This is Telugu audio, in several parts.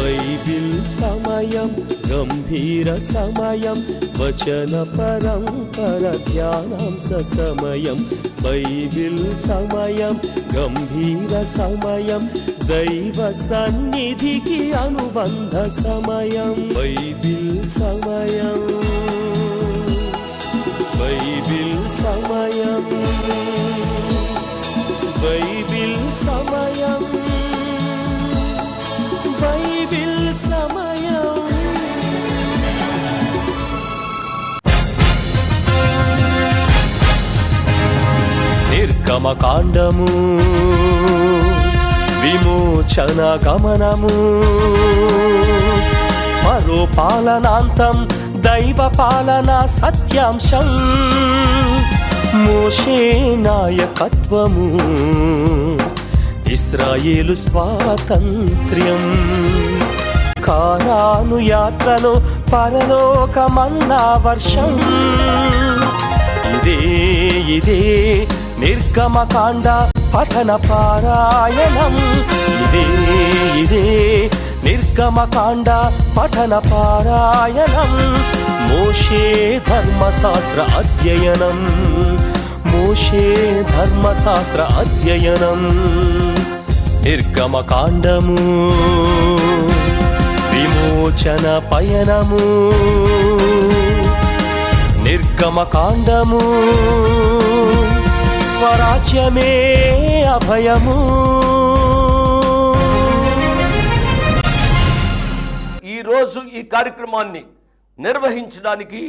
బైబిల్ సమయం గంభీర సమయం వచన పరంపర ధ్యానాంశ సమయం బైబిల్ సమయం గంభీర సమయం దైవ సన్నిధికి అనుబంధ సమయం బైబిల్ సమయం బైబిల్ సమయం బైబిల్ సమయం బైబిల్ సమయం. నిర్గమకాండము విమోచన గమనము పరో పాలనాంతం దైవ పాలన సత్యాంశం మోషే నాయకత్వము ఇశ్రాయేలు స్వాతంత్ర్యం కానాను యాత్రలో పరలోకమన్నా వర్షం ఇదే నిర్గమకాండ పఠన పారాయణం ఇదే నిర్గమకాండ పఠన పారాయణం మోషే ధర్మశాస్త్ర అధ్యయనం మోషే ధర్మశాస్త్ర అధ్యయనం నిర్గమకాండము విమోచన పయనము నిర్గమకాండము స్వరాజ్యమే అభయము. ఈరోజు ఈ కార్యక్రమాన్ని నిర్వహించడానికి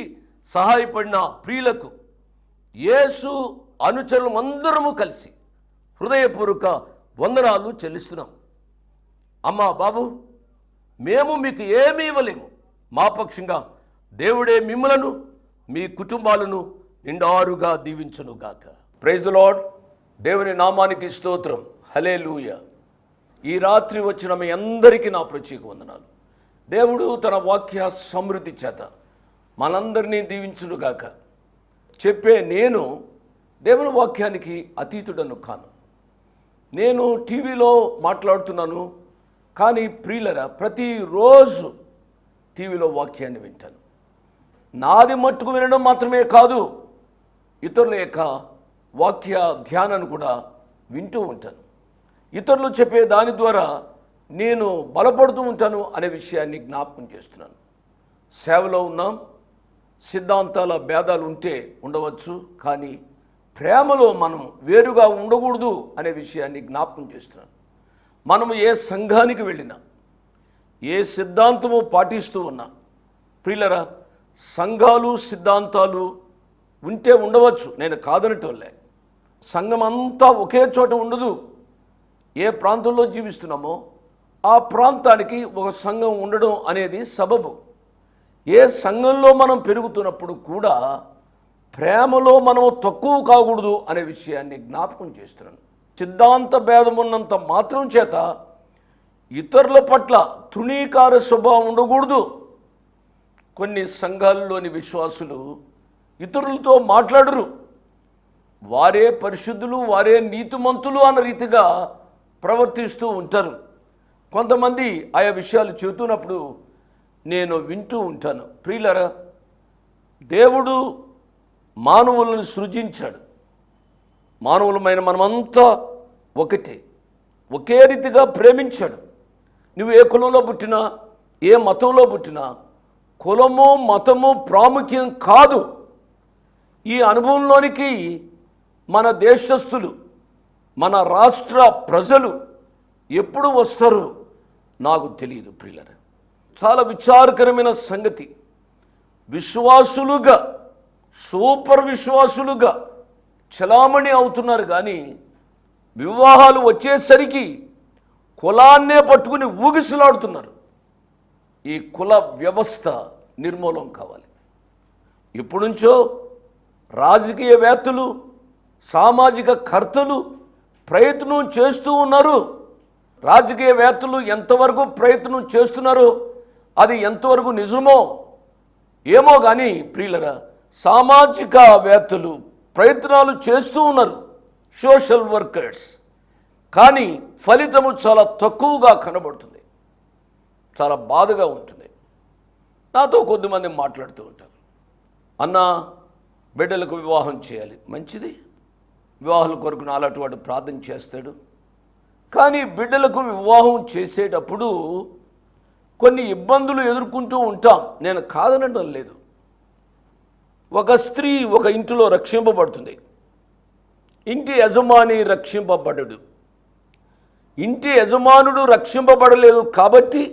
సహాయపడిన ప్రియులకు యేసు అనుచరులు అందరము కలిసి హృదయపూర్వక వందనాలు చెల్లిస్తున్నాం. అమ్మా బాబు, మేము మీకు ఏమీ ఇవ్వలేము. మా పక్షంగా దేవుడే మిమ్మలను మీ కుటుంబాలను నిండారుగా దీవించునుగాక. Praise the lord. దేవుని నామానికి స్తోత్రం. హల్లెలూయా. ఈ రాత్రి వచ్చిన మీ అందరికీ నా ప్రత్యేక వందనాలు. దేవుడు తన వాక్య సమృద్ధి చేత మనందరినీ దీవించునుగాక. చెప్పే నేను దేవుని వాక్యానికి అతీతుడను కాను. నేను టీవీలో మాట్లాడుతున్నాను, కానీ ప్రియులరా ప్రతిరోజు టీవీలో వాక్యాన్ని వింటాను. నాది మట్టుకు వినడం మాత్రమే కాదు, ఇతరుల యొక్క వాక్య ధ్యానాన్ని కూడా వింటూ ఉంటాను. ఇతరులు చెప్పే దాని ద్వారా నేను బలపడుతూ ఉంటాను అనే విషయాన్ని జ్ఞాపకం చేస్తున్నాను. సేవలో ఉన్నాం, సిద్ధాంతాల భేదాలు ఉంటే ఉండవచ్చు, కానీ ప్రేమలో మనం వేరుగా ఉండకూడదు అనే విషయాన్ని జ్ఞాపకం చేస్తున్నాను. మనము ఏ సంఘానికి వెళ్ళినా, ఏ సిద్ధాంతము పాటిస్తూ ఉన్నా, ప్రియులరా సంఘాలు సిద్ధాంతాలు ఉంటే ఉండవచ్చు, నేను కాదనటంలే. సంఘం అంతా ఒకే చోట ఉండదు. ఏ ప్రాంతంలో జీవిస్తున్నామో ఆ ప్రాంతానికి ఒక సంఘం ఉండడం అనేది సబబు. ఏ సంఘంలో మనం పెరుగుతున్నప్పుడు కూడా ప్రేమలో మనం తక్కువ కాకూడదు అనే విషయాన్ని జ్ఞాపకం చేస్తున్నాను. సిద్ధాంత భేదం ఉన్నంత మాత్రం చేత ఇతరుల పట్ల తృణీకార స్వభావం ఉండకూడదు. కొన్ని సంఘాల్లోని విశ్వాసులు ఇతరులతో మాట్లాడరు. వారే పరిశుద్ధులు, వారే నీతిమంతులు అన్న రీతిగా ప్రవర్తిస్తూ ఉంటారు. కొంతమంది ఆయా విషయాలు చెబుతున్నప్పుడు నేను వింటూ ఉంటాను. ప్రియులరా, దేవుడు మానవులను సృజించాడు. మానవులమైన మనమంతా ఒకటే, ఒకే రీతిగా ప్రేమించాడు. నువ్వు ఏ కులంలో పుట్టినా, ఏ మతంలో పుట్టినా, కులము మతము ప్రాముఖ్యం కాదు. ఈ అనుభవంలోనికి మన దేశస్థులు, మన రాష్ట్ర ప్రజలు ఎప్పుడు వస్తారు నాకు తెలియదు. ప్రియులరా, చాలా విచారకరమైన సంగతి. విశ్వాసులుగా, సూపర్ విశ్వాసులుగా చలామణి అవుతున్నారు, కానీ వివాహాలు వచ్చేసరికి కులాన్నే పట్టుకుని ఊగిసలాడుతున్నారు. ఈ కుల వ్యవస్థ నిర్మూలం కావాలి. ఇప్పటి నుంచో రాజకీయవేత్తలు, సామాజిక కర్తలు ప్రయత్నం చేస్తూ ఉన్నారు. రాజకీయవేత్తలు ఎంతవరకు ప్రయత్నం చేస్తున్నారో అది ఎంతవరకు నిజమో ఏమో కానీ ప్రియులరా, సామాజికవేత్తలు ప్రయత్నాలు చేస్తూ ఉన్నారు, సోషల్ వర్కర్స్, కానీ ఫలితము చాలా తక్కువగా కనబడుతుంది. చాలా బాధగా ఉంటుంది. నాతో కొద్దిమంది మాట్లాడుతూ ఉంటారు, అన్న బిడ్డలకు వివాహం చేయాలి, మంచిది, వివాహాల కొరకు నాలాంటి వాడు ప్రార్థన చేస్తాడు. కానీ బిడ్డలకు వివాహం చేసేటప్పుడు కొన్ని ఇబ్బందులు ఎదుర్కొంటూ ఉంటాం, నేను కాదనడం లేదు. ఒక స్త్రీ ఒక ఇంటిలో రక్షింపబడుతుంది, ఇంటి యజమాని రక్షింపబడడు. ఇంటి యజమానుడు రక్షింపబడలేదు కాబట్టి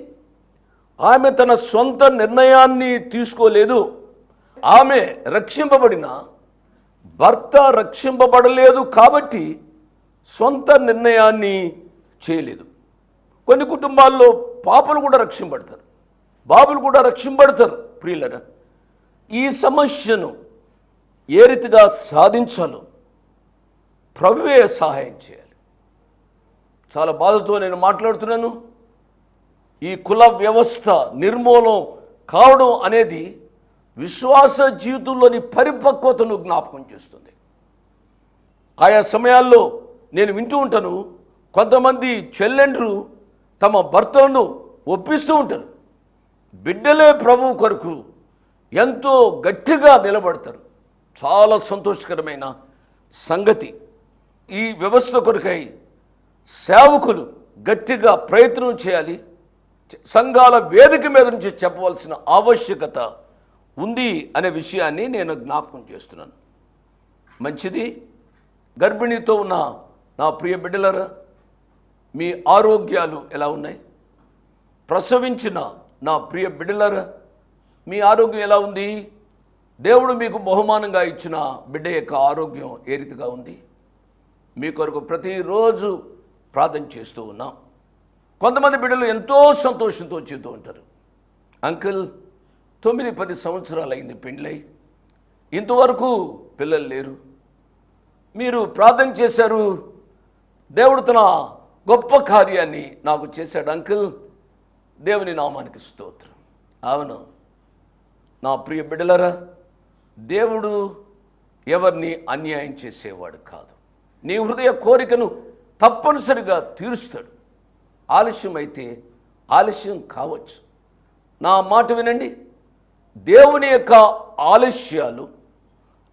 ఆమె తన సొంత నిర్ణయాన్ని తీసుకోలేదు. ఆమె రక్షింపబడిన భర్త రక్షింపబడలేదు కాబట్టి సొంత నిర్ణయాన్ని చేయలేదు. కొన్ని కుటుంబాల్లో పాపలు కూడా రక్షింపబడతారు, బాబులు కూడా రక్షింపబడతారు. ప్రియులరా, ఈ సమస్యను ఏ రీతిగా సాధించాలో ప్రభువే సహాయం చేయాలి. చాలా బాధతో నేను మాట్లాడుతున్నాను. ఈ కుల వ్యవస్థ నిర్మూలన కావడం అనేది విశ్వాస జీవితంలోని పరిపక్వతను జ్ఞాపకం చేస్తుంది. ఆయా సమయాల్లో నేను వింటూ ఉంటాను, కొంతమంది చెల్లెండ్రు తమ భర్తలను ఒప్పిస్తూ ఉంటారు. బిడ్డలే ప్రభువు కొరకు ఎంతో గట్టిగా నిలబడతారు. చాలా సంతోషకరమైన సంగతి. ఈ వ్యవస్థ కొరకై సేవకులు గట్టిగా ప్రయత్నం చేయాలి. సంఘాల వేదిక మీద నుంచి చెప్పవలసిన ఆవశ్యకత ఉంది అనే విషయాన్ని నేను జ్ఞాపకం చేస్తున్నాను. మంచిది. గర్భిణీతో ఉన్న నా ప్రియ బిడ్డలారా, మీ ఆరోగ్యాలు ఎలా ఉన్నాయి? ప్రసవించిన నా ప్రియ బిడ్డలారా, మీ ఆరోగ్యం ఎలా ఉంది? దేవుడు మీకు బహుమానంగా ఇచ్చిన బిడ్డ యొక్క ఆరోగ్యం ఏ రీతిగా ఉంది? మీ కొరకు ప్రతిరోజు ప్రార్థన చేస్తూ ఉన్నాం. కొంతమంది బిడ్డలు ఎంతో సంతోషంతో చెబుతూ ఉంటారు, అంకుల్ 9-10 సంవత్సరాలు అయింది పెళ్ళై, ఇంతవరకు పిల్లలు లేరు, మీరు ప్రార్థన చేశారు, దేవుడు తన గొప్ప కార్యాన్ని నాకు చేశాడు అంకుల్, దేవుని నామానికి స్తోత్రం. అవును నా ప్రియ బిడ్డలారా, దేవుడు ఎవరిని అన్యాయం చేసేవాడు కాదు. నీ హృదయ కోరికను తప్పనిసరిగా తీరుస్తాడు. ఆలస్యం అయితే ఆలస్యం కావచ్చు. నా మాట వినండి, దేవుని యొక్క ఆలస్యాలు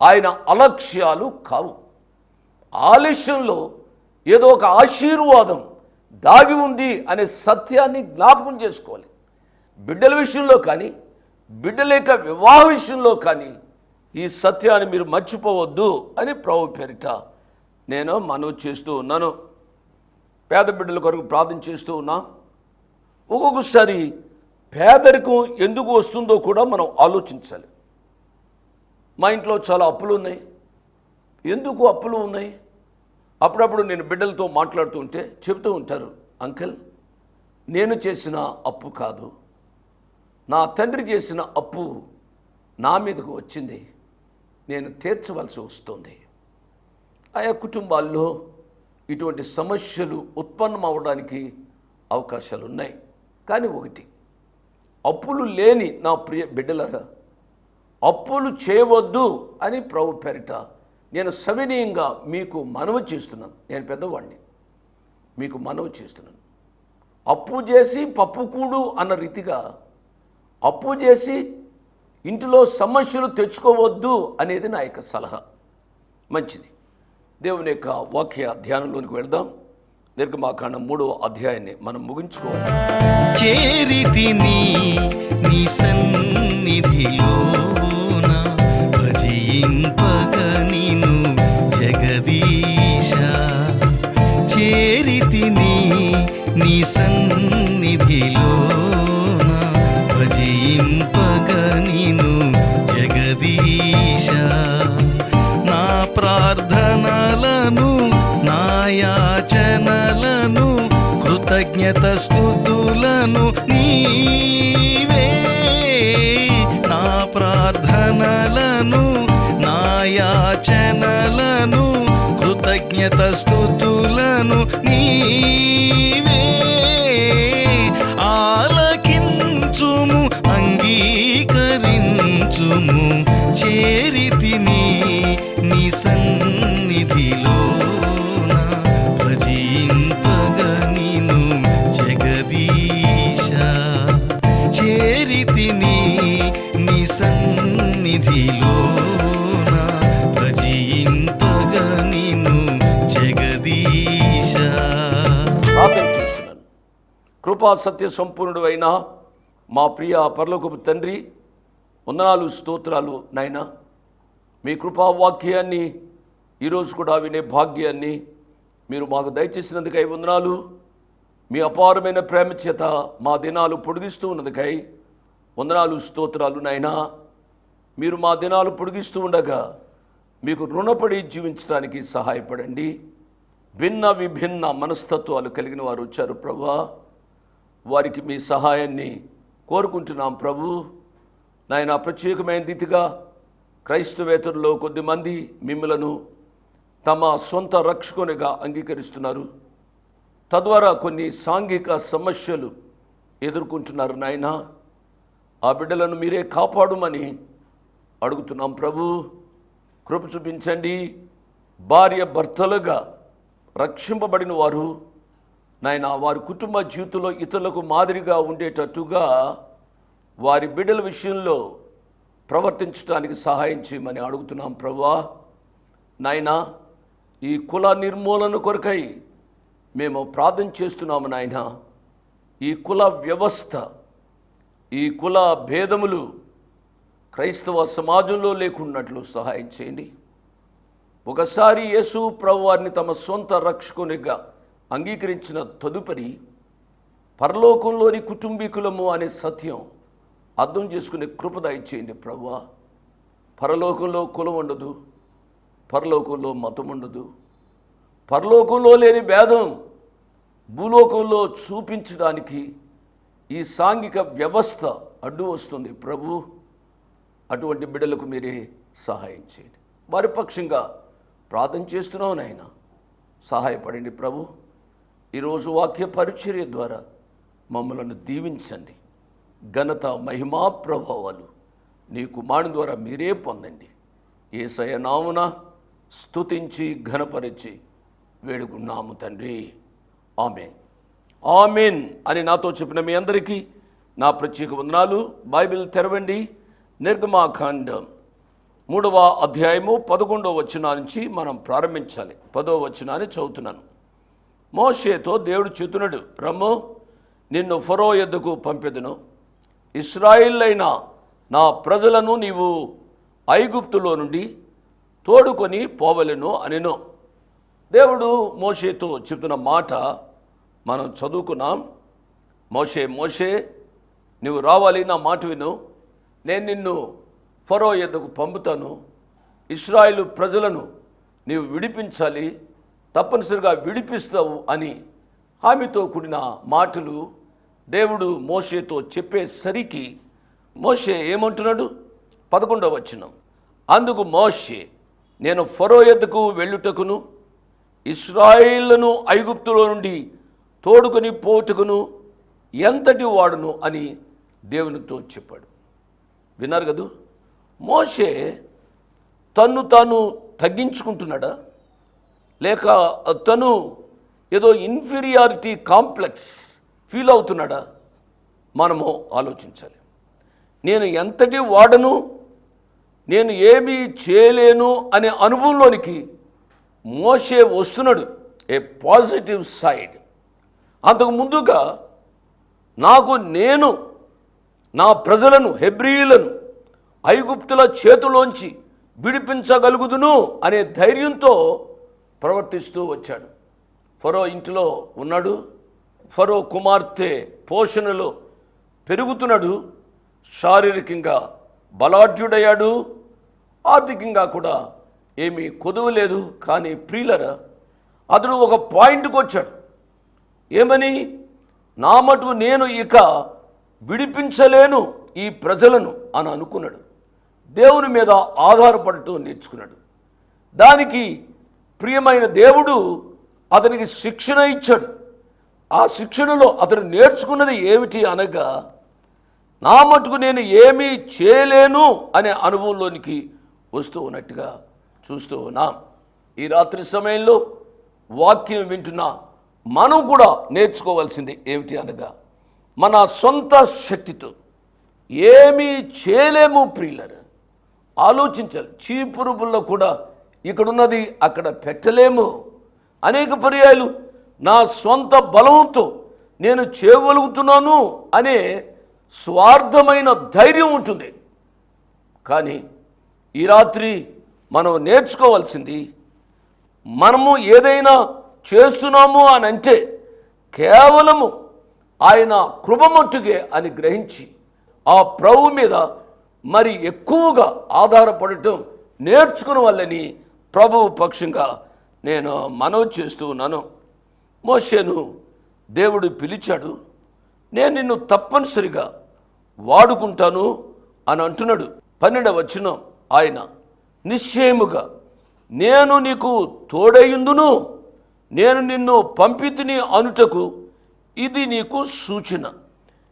ఆయన అలక్ష్యాలు కావు. ఆలస్యంలో ఏదో ఒక ఆశీర్వాదం దాగి ఉంది అనే సత్యాన్ని జ్ఞాపకం చేసుకోవాలి. బిడ్డల విషయంలో కానీ, బిడ్డల యొక్క వివాహ విషయంలో కానీ ఈ సత్యాన్ని మీరు మర్చిపోవద్దు అని ప్రభు పేరిట నేను మనవి చేస్తూ ఉన్నాను. పేద బిడ్డల కొరకు ప్రార్థన చేస్తూ ఉన్నా. ఒక్కొక్కసారి పేదరికం ఎందుకు వస్తుందో కూడా మనం ఆలోచించాలి. మా ఇంట్లో చాలా అప్పులు ఉన్నాయి. ఎందుకు అప్పులు ఉన్నాయి? అప్పుడప్పుడు నేను బిడ్డలతో మాట్లాడుతూ ఉంటే చెబుతూ ఉంటారు, అంకుల్ నేను చేసిన అప్పు కాదు, నా తండ్రి చేసిన అప్పు నా మీదకు వచ్చింది, నేను తీర్చవలసి వస్తుంది. ఆయా కుటుంబాల్లో ఇటువంటి సమస్యలు ఉత్పన్నం అవ్వడానికి అవకాశాలు ఉన్నాయి. కానీ ఒకటి, అప్పులు లేని నా ప్రియ బిడ్డలారా, అప్పులు చేయవద్దు అని ప్రభు పేరిట నేను సవినీయంగా మీకు మనవి చేస్తున్నాను. నేను పెద్దవాడిని, మీకు మనవి చేస్తున్నాను. అప్పు చేసి పప్పుకూడు అన్న రీతిగా అప్పు చేసి ఇంటిలో సమస్యలు తెచ్చుకోవద్దు అనేది నా యొక్క సలహా. మంచిది. దేవుని యొక్క వాక్య ధ్యానంలోనికి వెళ్దాం. నిర్గమాకాండం 3వ అధ్యాయాన్ని మనం ముగించుకోవాలి. చేరితిని నీ సన్నిధిలోన భజింపగ నిను జగదీశ. చేరితిని నీ సన్నిధిలోన భజింపగ నిను జగదీశ. నా ప్రార్థనలను నా యాచనలను కృతజ్ఞత స్తుతులను నీవే. నా ప్రార్థనలను నా యాచనలను కృతజ్ఞత స్తుతులను నీవే. ఆలకించుము అంగీకరించుము చేరితిని నీ సన్నిధిలోన భజింపగ నిను జగదీశ. కృపా సత్య సంపూర్ణుడు అయిన మా ప్రియ పరలోకపు తండ్రి, వందనాలు స్తోత్రాలు నాయన. మీ కృపా వాక్యాన్ని ఈరోజు కూడా వినే భాగ్యాన్ని మీరు మాకు దయచేసినందుకై వందనాలు. మీ అపారమైన ప్రేమ చేత మా దినాలు పొడిగిస్తూ ఉన్నందుకై వందనాలు స్తోత్రాలు నాయన. మీరు మా దినాలు పొడిగిస్తూ ఉండగా మీకు రుణపడి జీవించడానికి సహాయపడండి. భిన్న విభిన్న మనస్తత్వాలు కలిగిన వారు వచ్చారు ప్రభువా, వారికి మీ సహాయాన్ని కోరుకుంటున్నాం ప్రభు. నాయన, ప్రత్యేకమైన రీతిగా క్రైస్తవేతరులో కొద్దిమంది మిమ్మలను తమ సొంత రక్షకునిగా అంగీకరిస్తున్నారు. తద్వారా కొన్ని సాంఘిక సమస్యలు ఎదుర్కొంటున్నారు నాయన. ఆ బిడ్డలను మీరే కాపాడుమని అడుగుతున్నాం ప్రభు. కృప చూపించండి. భార్య భర్తలుగా రక్షింపబడిన వారు నాయన, వారి కుటుంబ జీవితంలో ఇతరులకు మాదిరిగా ఉండేటట్టుగా వారి బిడ్డల విషయంలో ప్రవర్తించడానికి సహాయం చేయమని అడుగుతున్నాం ప్రభువా. నాయన, ఈ కుల నిర్మూలన కొరకై మేము ప్రార్థన చేస్తున్నాము నాయన. ఈ కుల వ్యవస్థ, ఈ కుల భేదములు క్రైస్తవ సమాజంలో లేకున్నట్లు సహాయం చేయండి. ఒకసారి యేసు ప్రభువారిని తమ సొంత రక్షకునిగా అంగీకరించిన తదుపరి పరలోకంలోని కుటుంబీకులము అనే సత్యం అర్థం చేసుకునే కృప దయచేయండి ప్రభువా. పరలోకంలో కులం ఉండదు, పరలోకంలో మతం ఉండదు. పరలోకంలో లేని భేదం భూలోకంలో చూపించడానికి ఈ సాంఘిక వ్యవస్థ అడ్డు వస్తుంది ప్రభు. అటువంటి బిడ్డలకు మీరే సహాయం చేయండి. వారి పక్షంగా ప్రార్థన చేస్తున్నావు నాయన, సహాయపడండి ప్రభు. ఈరోజు వాక్య పరిచర్య ద్వారా మమ్మలను దీవించండి. ఘనత, మహిమా, ప్రభావాలు నీ కుమారుని ద్వారా మీరే పొందండి. యేసయ్య నామమున స్తుతించి ఘనపరిచి వేడుకున్నాము తండ్రి. ఆమేన్. ఆమేన్ అని నాతో చెప్పిన మీ అందరికీ నా ప్రత్యేక వందనాలు. బైబిల్ తెరవండి. నిర్గమాకాండం 3వ అధ్యాయము 11వ వచనం నుంచి మనం ప్రారంభించాలి. 10వ వచనాన్ని చదువుతున్నాను. మోషేతో దేవుడు చెబుతున్నాడు, రమ్ము, నిన్ను ఫరో యొద్దకు పంపెదను. ఇశ్రాయేలైన నా ప్రజలను నీవు ఐగుప్తులో నుండి తోడుకొని పోవలెను అనెను. దేవుడు మోషేతో చెప్తున్న మాట మనం చదువుకున్నాం. మోషే నువ్వు రావాలి, నా మాట విను. నేను నిన్ను ఫరో యొద్దకు పంపుతాను. ఇశ్రాయేలు ప్రజలను నీవు విడిపించాలి, తప్పనిసరిగా విడిపిస్తావు అని హామీతో కూడిన మాటలు దేవుడు మోషేతో చెప్పేసరికి మోషే ఏమంటున్నాడు? 11వ వచనం. అందుకు మోషే, నేను ఫరో యొద్దకు వెళ్ళుటకును ఇశ్రాయేలును ఐగుప్తులో నుండి తోడుకొని పోటుకును ఎంతటి వాడును అని దేవునితో చెప్పాడు. విన్నారు కదూ? మోషే తన్ను తాను తగ్గించుకుంటున్నాడా, లేక తను ఏదో ఇన్ఫీరియారిటీ కాంప్లెక్స్ ఫీల్ అవుతున్నాడా? మనము ఆలోచించాలి. నేను ఎంతటి వాడను, నేను ఏమీ చేయలేను అనే అనుభవంలోనికి మోషే వస్తున్నాడు. ఏ పాజిటివ్ సైడ్. అంతకు ముందుగా నేను నా ప్రజలను, హెబ్రీయులను ఐగుప్తుల చేతిలోంచి విడిపించగలుగుదును అనే ధైర్యంతో ప్రవర్తిస్తూ వచ్చాడు. ఫరో ఇంటిలో ఉన్నాడు. ఫరో కుమార్తె పోషణలో పెరుగుతున్నాడు. శారీరకంగా బలాఢ్యుడయ్యాడు. ఆర్థికంగా కూడా ఏమీ కొదువు లేదు. కానీ ప్రియులరా, అతడు ఒక పాయింట్కి వచ్చాడు. ఏమని? నా మటుకు నేను ఇక విడిపించలేను ఈ ప్రజలను అని అనుకున్నాడు. దేవుని మీద ఆధారపడుతూ నేర్చుకున్నాడు. దానికి ప్రియమైన దేవుడు అతనికి శిక్షణ ఇచ్చాడు. ఆ శిక్షణలో అతను నేర్చుకున్నది ఏమిటి అనగా, నా మటుకు నేను ఏమీ చేయలేను అనే అనుభవంలోనికి వస్తూ ఉన్నట్టుగా చూస్తూ ఉన్నాం. ఈ రాత్రి సమయంలో వాక్యం వింటున్నా మనం కూడా నేర్చుకోవాల్సింది ఏమిటి అనగా, మన సొంత శక్తితో ఏమీ చేయలేము ప్రియులరు. ఆలోచించాలి. చీపురుబుల్లో కూడా ఇక్కడున్నది అక్కడ పెట్టలేము. అనేక పర్యాయాలు నా సొంత బలంతో నేను చేయగలుగుతున్నాను అనే స్వార్థమైన ధైర్యం ఉంటుంది. కానీ ఈ రాత్రి మనం నేర్చుకోవాల్సింది, మనము ఏదైనా చేస్తున్నాము అని అంటే కేవలము ఆయన కృపమట్టుకే అని గ్రహించి ఆ ప్రభు మీద మరి ఎక్కువగా ఆధారపడటం నేర్చుకున్న వాళ్ళని ప్రభువు పక్షంగా నేను మనవి చేస్తూ ఉన్నాను. మోషేను దేవుడు పిలిచాడు, నేను నిన్ను తప్పనిసరిగా వాడుకుంటాను అని అంటున్నాడు. 12వ వచనం, ఆయన నిశ్చయముగా నేను నీకు తోడయుందును, నేను నిన్ను పంపితిని అనుటకు ఇది నీకు సూచన.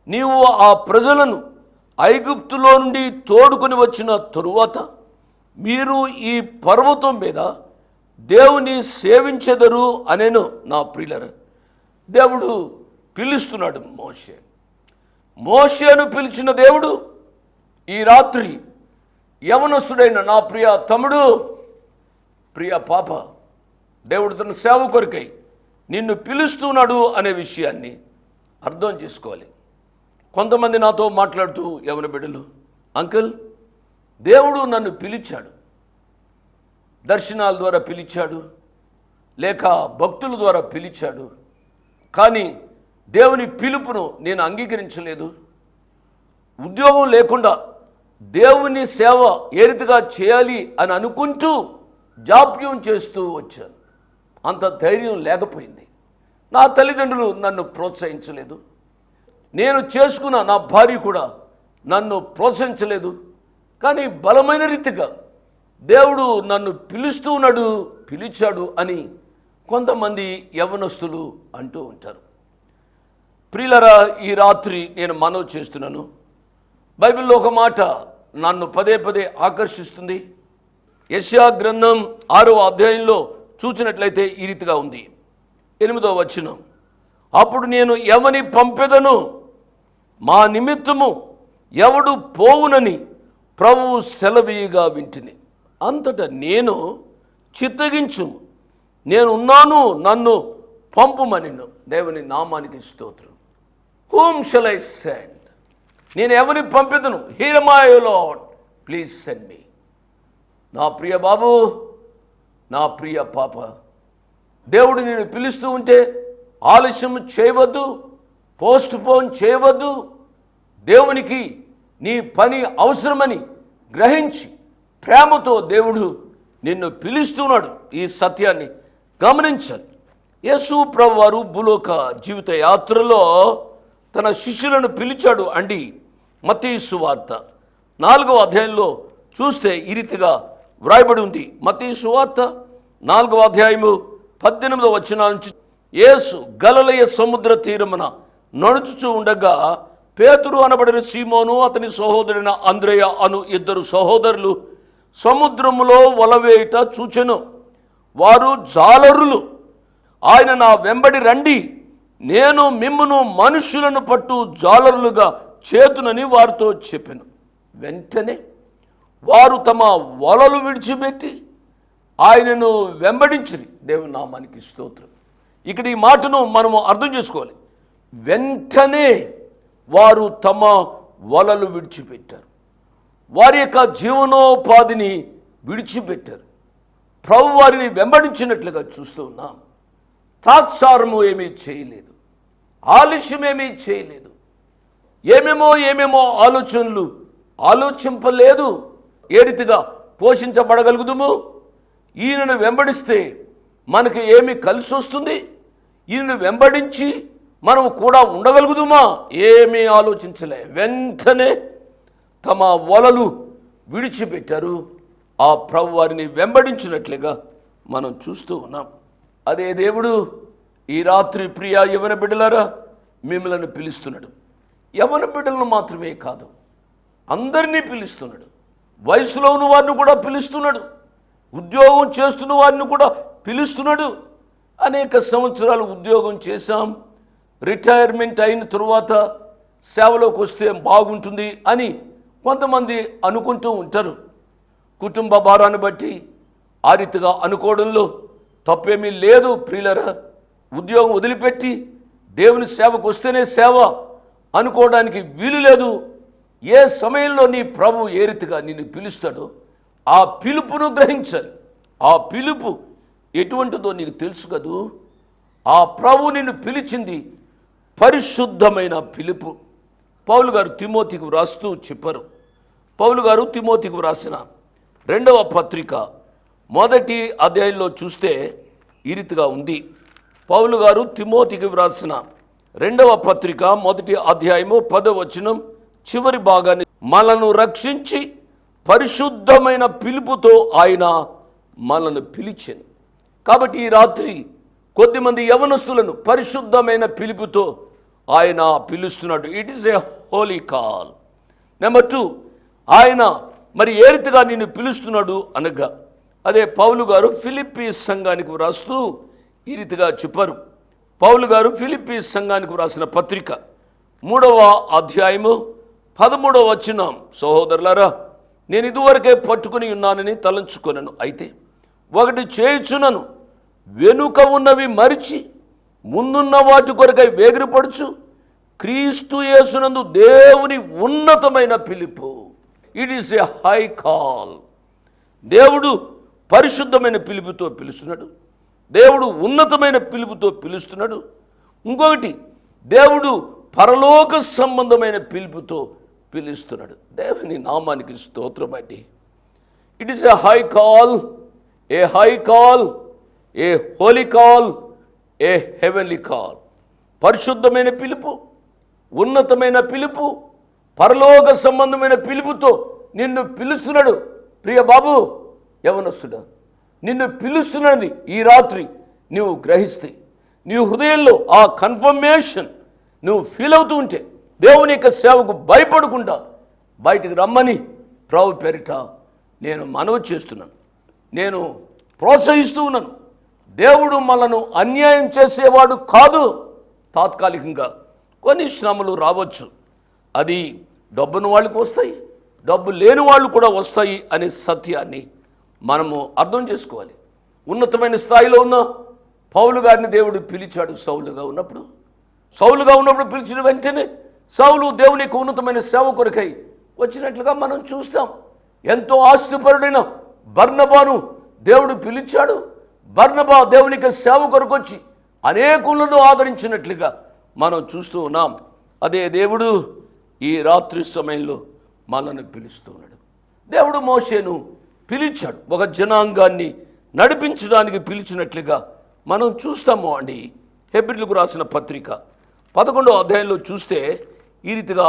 నీవు ఆ ప్రజలను ఐగుప్తులో నుండి తోడుకొని వచ్చిన తరువాత మీరు ఈ పర్వతం మీద దేవుని సేవించెదరు అనేను. నా ప్రియులరా, దేవుడు పిలుస్తున్నాడు మోషేను పిలిచిన దేవుడు ఈ రాత్రి యవనస్తుడైన నా ప్రియ తమ్ముడు, ప్రియ పాప, దేవుడు తన సేవ కొరకై నిన్ను పిలుస్తున్నాడు అనే విషయాన్ని అర్థం చేసుకోవాలి. కొంతమంది నాతో మాట్లాడుతూ యవన బిడ్డలు, అంకుల్, దేవుడు నన్ను పిలిచాడు, దర్శనాల ద్వారా పిలిచాడు, లేక భక్తుల ద్వారా పిలిచాడు, కానీ దేవుని పిలుపును నేను అంగీకరించలేదు. ఉద్యోగం లేకుండా దేవుని సేవ ఏ రీతిగా చేయాలి అని అనుకుంటూ జాప్యం చేస్తూ వచ్చాను. అంత ధైర్యం లేకపోయింది. నా తల్లిదండ్రులు నన్ను ప్రోత్సహించలేదు, నేను చేసుకున్న నా భార్య కూడా నన్ను ప్రోత్సహించలేదు. కానీ బలమైన రీతిగా దేవుడు నన్ను పిలిచాడు అని కొంతమంది యవనస్తులు అంటూ ఉంటారు. ప్రియులరా, ఈ రాత్రి నేను మనవి చేస్తున్నాను, బైబిల్లో ఒక మాట నన్ను పదే పదే ఆకర్షిస్తుంది. యెషయా గ్రంథం 6వ అధ్యాయంలో చూసినట్లయితే ఈ రీతిగా ఉంది. 8వ వచనం, అప్పుడు నేను ఎవని పంపెదను, మా నిమిత్తము ఎవడు పోవునని ప్రభువు సెలవీయగా వింటిని. అంతటా నేను చిత్తగించు, నేనున్నాను, నన్ను పంపుమనిను. దేవుని నామానికి స్తోత్రం. Whom shall I send? నేను ఎవరిని పంపెదను? Here am I, O Lord, please send me. నా ప్రియ బాబు, నా ప్రియ పాప, దేవుడు నేను పిలుస్తూ ఉంటే ఆలస్యం చేయవద్దు, పోస్ట్ పోన్ చేయవద్దు. దేవునికి నీ పని అవసరమని గ్రహించి ప్రేమతో దేవుడు నిన్ను పిలుస్తున్నాడు. ఈ సత్యాన్ని గమనించాలి. యేసు ప్రభువారు భూలోక జీవిత యాత్రలో తన శిష్యులను పిలిచాడు అండి. మత్తయి సువార్త 4వ అధ్యాయంలో చూస్తే ఈ రీతిగా వ్రాయబడి ఉంది. మత్తయి సువార్త 4వ అధ్యాయము 18వ వచనం నుంచి, యేసు గలిలయ సముద్ర తీరమున నడుచుచూ ఉండగా పేతురు అనబడిన సీమోను, అతని సహోదరుడైన అంద్రెయ అను 2 సహోదరులు సముద్రములో వలవేయుట చూచెను. వారు జాలరులు. ఆయన నా వెంబడి రండి, నేను మిమ్మును మనుష్యులను పట్టు జాలరులుగా చేతునని వారితో చెప్పెను. వెంటనే వారు తమ వలలు విడిచిపెట్టి ఆయనను వెంబడించిరి. దేవుని నామానికి స్తోత్రం. ఇక్కడ ఈ మాటను మనము అర్థం చేసుకోవాలి. వెంటనే వారు తమ వలలు విడిచిపెట్టారు, వారి యొక్క జీవనోపాధిని విడిచిపెట్టారు, ప్రభు వారిని వెంబడించినట్లుగా చూస్తూ ఉన్నాం. తాత్సారము ఏమీ చేయలేదు, ఆలస్యం ఏమీ చేయలేదు, ఏమేమో ఆలోచనలు ఆలోచింపలేదు. ఏ రీతిగా పోషించబడగలుగుదుము, ఈయనను వెంబడిస్తే మనకి ఏమి కలిసి వస్తుంది, ఈయనను వెంబడించి మనం కూడా ఉండగలుగుదుమా, ఏమీ ఆలోచించలే. వెంటనే తమ వలలు విడిచిపెట్టారు, ఆ ప్రభు వారిని వెంబడించినట్లుగా మనం చూస్తూ ఉన్నాం. అదే దేవుడు ఈ రాత్రి ప్రియ యవన బిడ్డలారా మిమ్మల్ని పిలుస్తున్నాడు. యవన బిడ్డలను మాత్రమే కాదు, అందరినీ పిలుస్తున్నాడు. వయసులో ఉన్న వారిని కూడా పిలుస్తున్నాడు, ఉద్యోగం చేస్తున్న వారిని కూడా పిలుస్తున్నాడు. అనేక సంవత్సరాలు ఉద్యోగం చేశాం, రిటైర్మెంట్ అయిన తరువాత సేవలోకి వస్తే బాగుంటుంది అని కొంతమంది అనుకుంటూ ఉంటారు. కుటుంబ భారాన్ని బట్టి ఆ రీతిగా అనుకోవడంలో తప్పేమీ లేదు. ప్రియులరా, ఉద్యోగం వదిలిపెట్టి దేవుని సేవకు వస్తేనే సేవ అనుకోవడానికి వీలు లేదు. ఏ సమయంలో నీ ప్రభు ఏ రీతిగా నిన్ను పిలుస్తాడో ఆ పిలుపును గ్రహించాలి. ఆ పిలుపు ఎటువంటిదో నీకు తెలుసు కదూ. ఆ ప్రభు నిన్ను పిలిచింది పరిశుద్ధమైన పిలుపు. పౌలు గారు తిమోతికి వ్రాస్తూ చెప్పారు. పౌలు గారు తిమోతికి వ్రాసిన 2వ పత్రిక 1వ అధ్యాయంలో చూస్తే ఈ రీతిగా ఉంది. పౌలు గారు తిమోతికి వ్రాసిన 2వ పత్రిక 1వ అధ్యాయము 10వ వచనం చివరి భాగాన్ని, మనను రక్షించి పరిశుద్ధమైన పిలుపుతో ఆయన మనను పిలిచాను. కాబట్టి ఈ రాత్రి కొద్దిమంది యవనస్తులను పరిశుద్ధమైన పిలుపుతో ఆయన పిలుస్తున్నాడు. It is a holy call. Number 2, ఆయన మరి ఏ రీతిగా నిన్ను పిలుస్తున్నాడు అనగా అదే పౌలు గారు ఫిలిప్పీ సంఘానికి వ్రాస్తూ ఈ రీతిగా చెప్పారు. పౌలు గారు ఫిలిప్పీ సంఘానికి వ్రాసిన పత్రిక 3వ అధ్యాయము 13వ వచనం, సహోదరులారా, నేను ఇదివరకే పట్టుకుని ఉన్నానని తలంచుకొనను. అయితే ఒకటి చేయుచునను, వెనుక ఉన్నవి మరిచి ముందున్న వాటి కొరకై వేగిరపడుచు క్రీస్తు యేసునందు దేవుని ఉన్నతమైన పిలుపు. It is a high call. దేవుడు పరిశుద్ధమైన పిలుపుతో పిలుస్తున్నాడు. దేవుడు ఉన్నతమైన పిలుపుతో పిలుస్తున్నాడు. ఇంకొకటి, దేవుడు పరలోక సంబంధమైన పిలుపుతో పిలుస్తున్నాడు. దేవుని నామానికి స్తోత్రం అండి. It is a high call, a high call, a holy call, a heavenly call. పరిశుద్ధమైన పిలుపు, ఉన్నతమైన పిలుపు, పరలోక సంబంధమైన పిలుపుతో నిన్ను పిలుస్తున్నాడు. ప్రియ బాబు, యవనస్తుడా, నిన్ను పిలుస్తున్నది ఈ రాత్రి నువ్వు గ్రహిస్తే, నీ హృదయంలో ఆ కన్ఫర్మేషన్ నువ్వు ఫీల్ అవుతూ ఉంటే, దేవుని యొక్క సేవకు భయపడకుండా బయటికి రమ్మని ప్రభు పేరిట నేను మనవి చేస్తున్నాను, నేను ప్రోత్సహిస్తూ ఉన్నాను. దేవుడు మనను అన్యాయం చేసేవాడు కాదు. తాత్కాలికంగా కొన్ని శ్రమలు రావచ్చు, అది డబ్బును వాళ్ళకి వస్తాయి, డబ్బు లేని వాళ్ళు కూడా వస్తాయి అనే సత్యాన్ని మనము అర్థం చేసుకోవాలి. ఉన్నతమైన స్థాయిలో ఉన్న పౌలు గారిని దేవుడు పిలిచాడు సౌలుగా ఉన్నప్పుడు పిలిచిన వెంటనే సౌలు దేవుని యొక్క ఉన్నతమైన సేవ కొరకై వచ్చినట్లుగా మనం చూస్తాం. ఎంతో ఆస్తిపరుడైన బర్నబాను దేవుడు పిలిచాడు. బర్నబా దేవునికి సేవ కొరకు వచ్చి అనేకులను ఆదరించినట్లుగా మనం చూస్తూ ఉన్నాం. అదే దేవుడు ఈ రాత్రి సమయంలో మనల్ని పిలుస్తూ ఉన్నాడు. దేవుడు మోషేను పిలిచాడు, ఒక జనాంగాన్ని నడిపించడానికి పిలిచినట్లుగా మనం చూస్తాము అండి. హెబ్రీయులకు రాసిన పత్రిక 11వ అధ్యాయంలో చూస్తే ఈ రీతిగా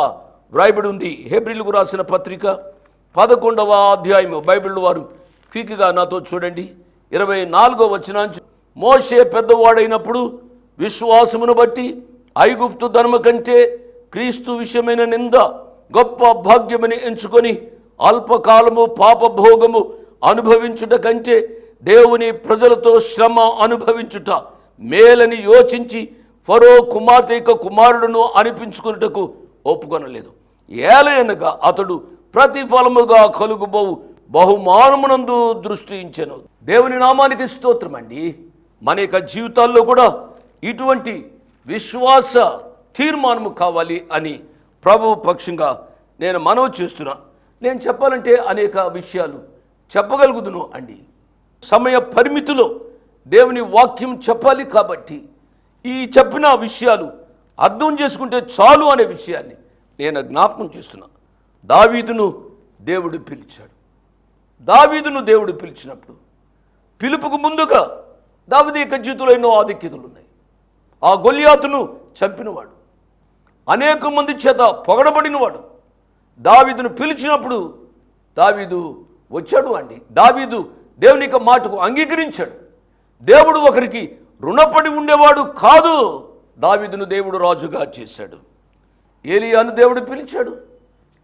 వ్రాయబడి ఉంది. హెబ్రీయులకు రాసిన పత్రిక 11వ అధ్యాయం బైబిల్ వారు క్విక్గా నాతో చూడండి. 24వ వచనం, మోషే పెద్దవాడైనప్పుడు విశ్వాసమును బట్టి ఐగుప్తు ధర్మ కంటే క్రీస్తు విషయమైన నింద గొప్ప భాగ్యమని ఎంచుకొని అల్పకాలము పాపభోగము అనుభవించుట కంటే దేవుని ప్రజలతో శ్రమ అనుభవించుట మేలని యోచించి ఫరో కుమార్తె యొక్క కుమారుడును అనిపించుకున్నటకు ఒప్పుకొనలేదు. ఏలయనగా అతడు ప్రతిఫలముగా కలుగుబోవు బహుమానమునందు దృష్టి ఉంచెను. దేవుని నామానికి స్తోత్రం అండి. మన యొక్క జీవితాల్లో కూడా ఇటువంటి విశ్వాస తీర్మానము కావాలి అని ప్రభు పక్షంగా నేను మనవి చేస్తున్నా. నేను చెప్పాలంటే అనేక విషయాలు చెప్పగలుగుదును అండి. సమయ పరిమితిలో దేవుని వాక్యం చెప్పాలి కాబట్టి ఈ చెప్పిన విషయాలు అర్థం చేసుకుంటే చాలు అనే విషయాన్ని నేను జ్ఞాపకం చేస్తున్నా. దావీదును దేవుడు పిలిచాడు. దావీదును దేవుడు పిలిచినప్పుడు పిలుపుకు ముందుగా దావీదు యొక్క జీవితంలో ఎన్నో ఆధిక్యతలు ఉన్నాయి. ఆ గొలియాతును చంపినవాడు, అనేక మంది చేత పొగడబడినవాడు. దావీదును పిలిచినప్పుడు దావీదు వచ్చాడు అండి. దావీదు దేవుని యొక్క మాటకు అంగీకరించాడు. దేవుడు ఒకరికి రుణపడి ఉండేవాడు కాదు. దావీదును దేవుడు రాజుగా చేశాడు. ఏలియాను దేవుడు పిలిచాడు.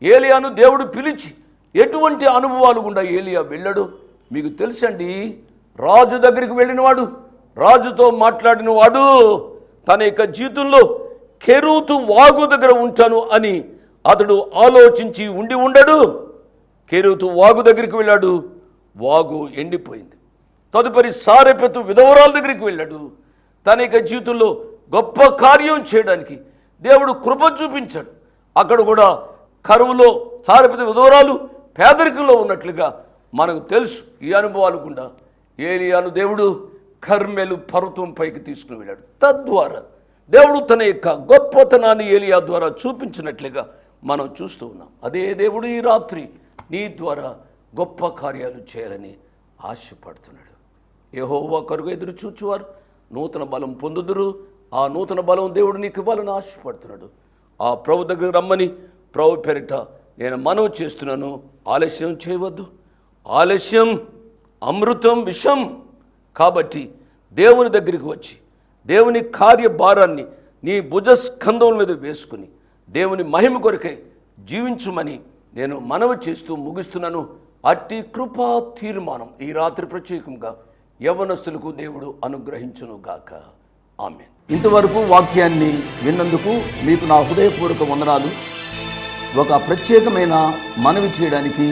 ఏలియాను దేవుడు పిలిచి ఎటువంటి అనుభవాలు గుండా ఏలియా వెళ్ళాడు మీకు తెలుసండి. రాజు దగ్గరికి వెళ్ళినవాడు, రాజుతో మాట్లాడినవాడు తన యొక్క జీవితంలో కెరూతు వాగు దగ్గర ఉంటాను అని అతడు ఆలోచించి ఉండడు. కెరూతు వాగు దగ్గరికి వెళ్ళాడు, వాగు ఎండిపోయింది. తదుపరి సారెపెతు విధవరాల దగ్గరికి వెళ్ళాడు. తన యొక్క జీవితంలో గొప్ప కార్యం చేయడానికి దేవుడు కృప చూపించాడు. అక్కడ కూడా కరువులో సారపిత విధవరాలు పేదరికంలో ఉన్నట్లుగా మనకు తెలుసు. ఈ అనుభవాలు గుండా ఏలియాను దేవుడు కర్మెలు పర్వతం పైకి తీసుకుని వెళ్ళాడు. తద్వారా దేవుడు తన యొక్క గొప్పతనాన్ని ఏలియా ద్వారా చూపించినట్లుగా మనం చూస్తూ ఉన్నాం. అదే దేవుడు ఈ రాత్రి నీ ద్వారా గొప్ప కార్యాలు చేయాలని ఆశపడుతున్నాడు. యెహోవా కొరకు ఎదురు చూచువారు నూతన బలం పొందుదురు. ఆ నూతన బలం దేవుడు నీకు ఇవ్వాలని ఆశపడుతున్నాడు. ఆ ప్రభు దగ్గర రమ్మని ప్రభు పేరిట నేను మనవి చేస్తున్నాను. ఆలస్యం చేయవద్దు. ఆలస్యం అమృతం విషం. కాబట్టి దేవుని దగ్గరికి వచ్చి దేవుని కార్యభారాన్ని నీ భుజస్కంధం మీద వేసుకుని దేవుని మహిమ కొరకై జీవించుమని నేను మనవి చేస్తూ ముగిస్తున్నాను. అట్టి కృపా తీర్మానం ఈ రాత్రి ప్రత్యేకంగా యవ్వనస్తులకు దేవుడు అనుగ్రహించును గాక. ఆమేన్. ఇంతవరకు వాక్యాన్ని విన్నందుకు మీకు నా హృదయపూర్వక వందనాలు. ఒక ప్రత్యేకమైన మనవి చేయడానికి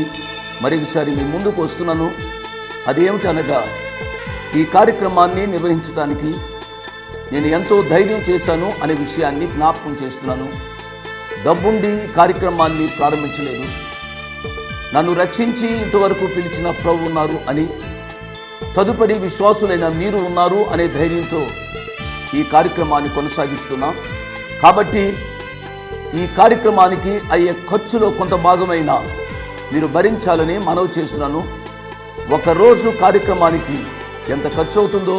మరొకసారి మీ ముందుకు వస్తున్నాను. అదేమిటనగా ఈ కార్యక్రమాన్ని నిర్వహించడానికి నేను ఎంతో ధైర్యం చేశాను అనే విషయాన్ని జ్ఞాపకం చేస్తున్నాను. డబ్బుండి కార్యక్రమాన్ని ప్రారంభించలేదు. నన్ను రక్షించి ఇంతవరకు పిలిచిన ప్రభు ఉన్నారు అని, తదుపరి విశ్వాసులైన మీరు ఉన్నారు అనే ధైర్యంతో ఈ కార్యక్రమాన్ని కొనసాగిస్తున్నాం. కాబట్టి ఈ కార్యక్రమానికి అయ్యే ఖర్చులో కొంత భాగమైన మీరు భరించాలని మనవి చేస్తున్నాను. ఒకరోజు కార్యక్రమానికి ఎంత ఖర్చు అవుతుందో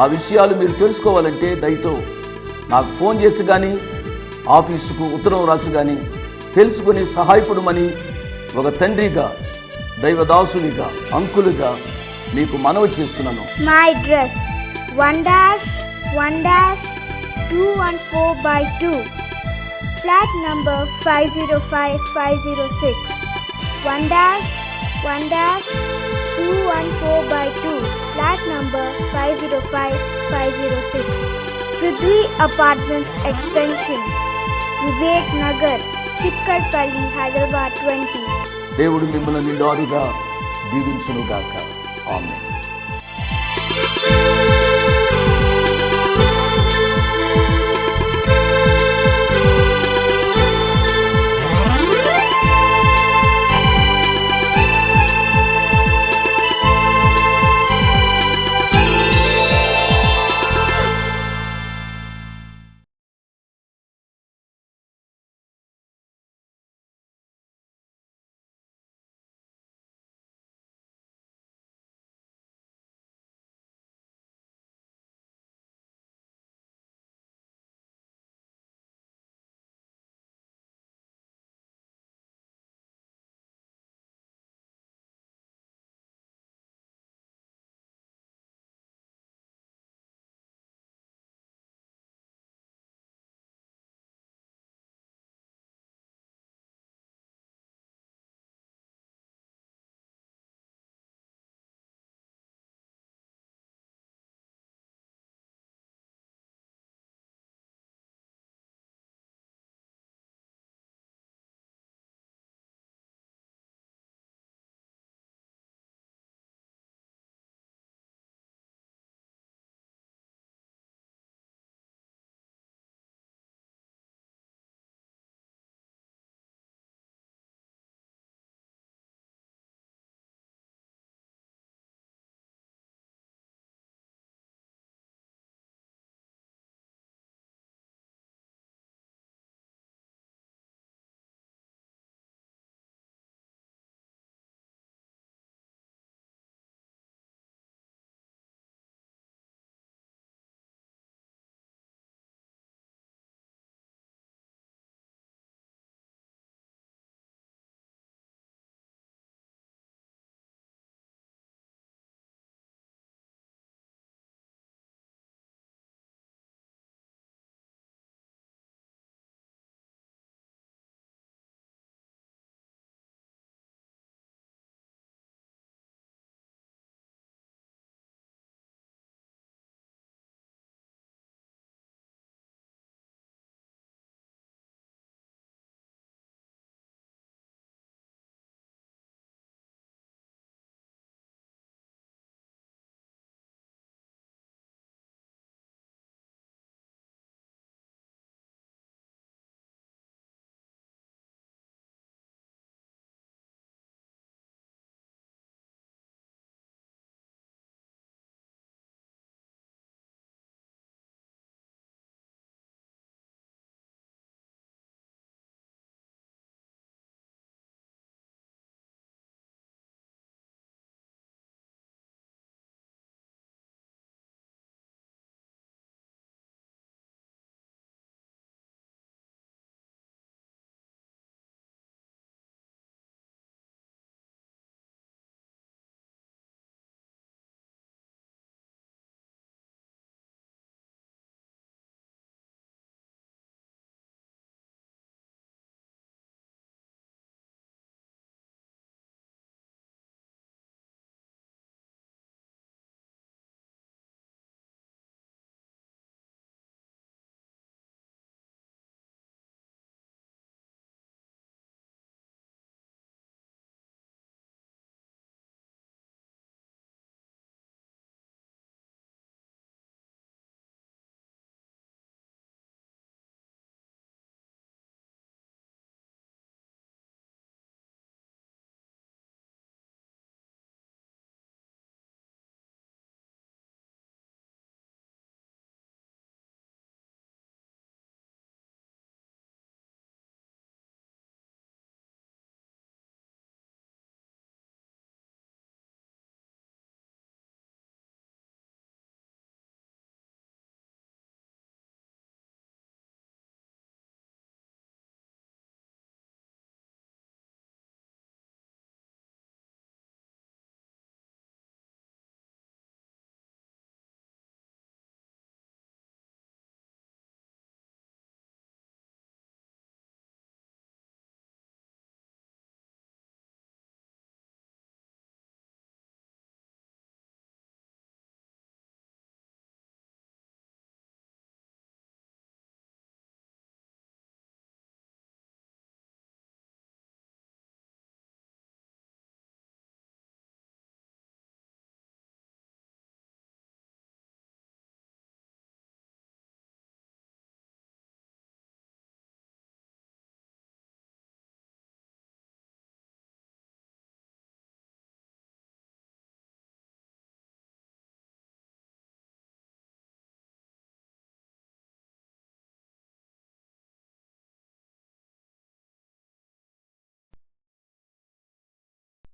ఆ విషయాలు మీరు తెలుసుకోవాలంటే దయతో నాకు ఫోన్ చేసి కానీ ఆఫీసుకు ఉత్తరం రాసి కానీ తెలుసుకుని సహాయపడమని ఒక తండ్రిగా, దైవదాసునిగా, అంకులుగా మీకు మనవి చేస్తున్నాను. My address 1-1-214/2, flat number 505506. 1-1-214/2, flat number 505506. Prithvi Apartments Extension, Vivek Nagar, Chikkarpalli, Hyderabad 20. దేవుడు మిమ్మల్ని నిండారుగా దీవించునుగాక. ఆమేన్.